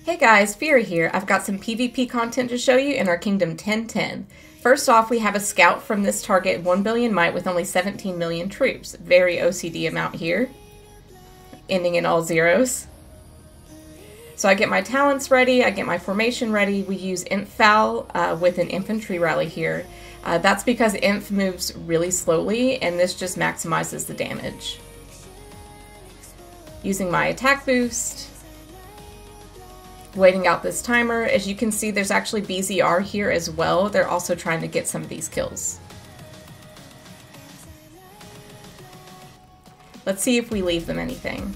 Hey guys, Fira here. I've got some PvP content to show you in our Kingdom 1010. First off, we have a scout from this target 1 billion might with only 17 million troops. Very OCD amount here, ending in all zeros. So I get my talents ready, I get my formation ready. We use Infal with an infantry rally here. That's because Inf moves really slowly and this just maximizes the damage. Using my attack boost. Waiting out this timer. As you can see, there's actually BZR here as well. They're also trying to get some of these kills. Let's see if we leave them anything.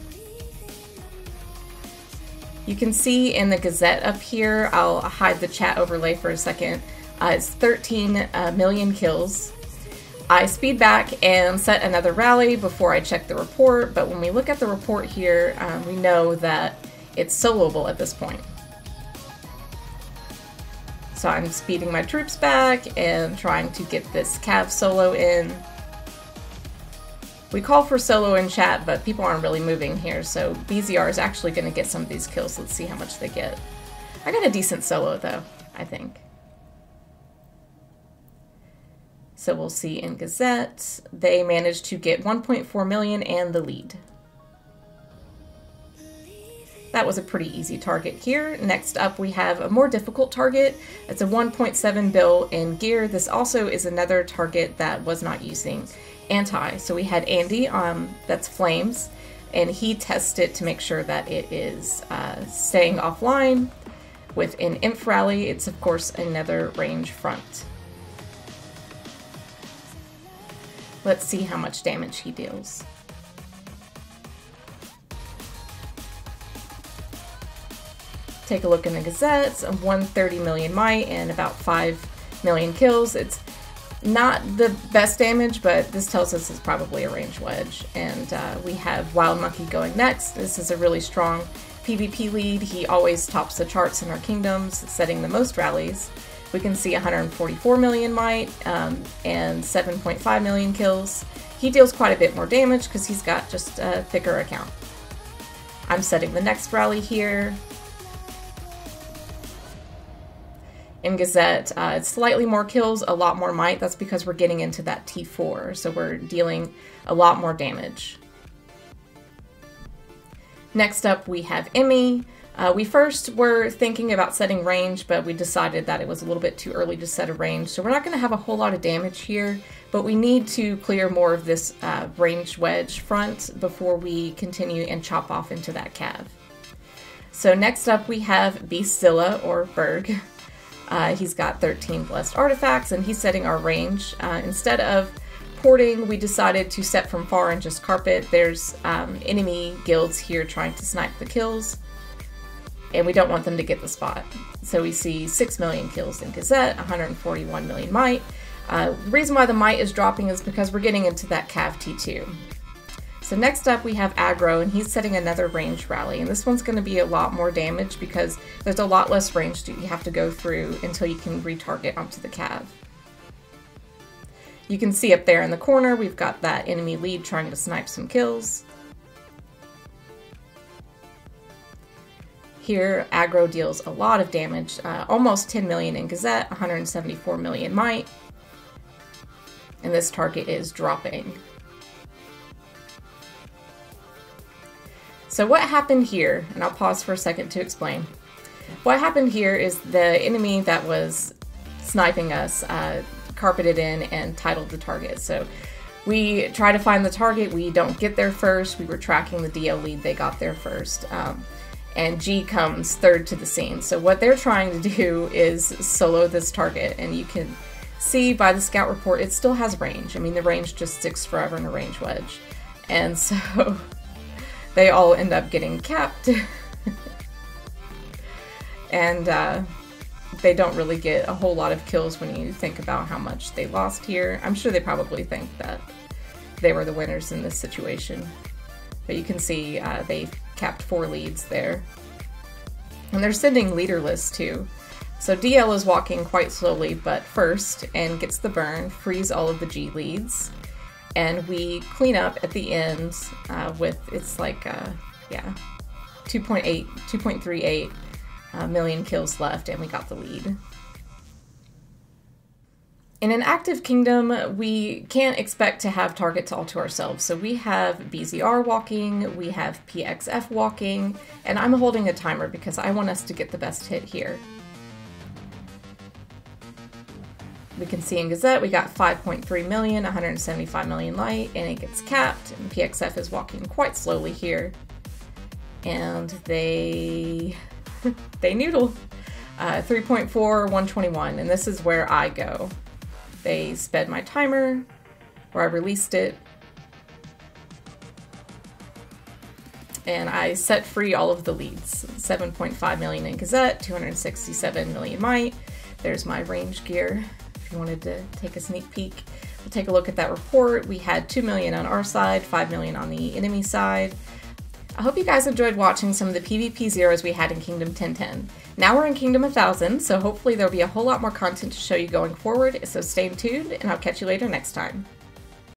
You can see in the Gazette up here, I'll hide the chat overlay for a second, it's 13 million kills. I speed back and set another rally before I check the report, but when we look at the report here, we know that it's soloable at this point. So I'm speeding my troops back and trying to get this cav solo in. We call for solo in chat, but people aren't really moving here, so BZR is actually going to get some of these kills. Let's see how much they get. I got a decent solo though, I think. So we'll see in Gazette, they managed to get 1.4 million and the lead. That was a pretty easy target here. Next up we have a more difficult target. It's a 1.7 bill in gear. This also is another target that was not using anti. So we had Andy, that's Flames, and he tests it to make sure that it is staying offline. With an Inf rally, it's of course another range front. Let's see how much damage he deals. Take a look in the Gazettes, 130 million might and about 5 million kills. It's not the best damage, but this tells us it's probably a range wedge. And we have Wild Monkey going next. This is a really strong PvP lead. He always tops the charts in our kingdoms, setting the most rallies. We can see 144 million might and 7.5 million kills. He deals quite a bit more damage because he's got just a thicker account. I'm setting the next rally here. In Gazette, it's slightly more kills, a lot more might. That's because we're getting into that T4, so we're dealing a lot more damage. Next up, we have Emmy. We first were thinking about setting range, but we decided that it was a little bit too early to set a range, so we're not going to have a whole lot of damage here, but we need to clear more of this range wedge front before we continue and chop off into that cav. So next up, we have Beastzilla, or Berg. He's got 13 blessed artifacts and he's setting our range. Instead of porting, we decided to set from far and just carpet. There's enemy guilds here trying to snipe the kills and we don't want them to get the spot. So we see 6 million kills in Gazette, 141 million might. The reason why the might is dropping is because we're getting into that cav T2. So next up we have Aggro, and he's setting another range rally, and this one's going to be a lot more damage because there's a lot less range you have to go through until you can retarget onto the cav. You can see up there in the corner we've got that enemy lead trying to snipe some kills. Here Aggro deals a lot of damage, almost 10 million in Gazette, 174 million might, and this target is dropping. So what happened here, and I'll pause for a second to explain. What happened here is the enemy that was sniping us carpeted in and titled the target. So we try to find the target, we don't get there first, we were tracking the DL lead, they got there first. And G comes third to the scene. So what they're trying to do is solo this target, and you can see by the scout report it still has range. I mean, the range just sticks forever in a range wedge. And so they all end up getting capped. And they don't really get a whole lot of kills when you think about how much they lost here. I'm sure they probably think that they were the winners in this situation. But you can see they capped 4 leads there. And they're sending leaderless too. So DL is walking quite slowly but first and gets the burn, frees all of the G leads. And we clean up at the end with, it's like, yeah, 2.8, 2.38 million kills left, and we got the lead. In an active kingdom, we can't expect to have targets all to ourselves. So we have BZR walking, we have PXF walking, and I'm holding a timer because I want us to get the best hit here. We can see in Gazette we got 5.3 million, 175 million light, and it gets capped, and PXF is walking quite slowly here. And they noodle. 3.4, 121, and this is where I go. They sped my timer, or I released it, and I set free all of the leads. 7.5 million in Gazette, 267 million might. There's my range gear, if you wanted to take a sneak peek. We'll take a look at that report. We had 2 million on our side, 5 million on the enemy side. I hope you guys enjoyed watching some of the PvP zeros we had in Kingdom 1010. Now we're in Kingdom 1000, so hopefully there'll be a whole lot more content to show you going forward, so stay tuned, and I'll catch you later next time.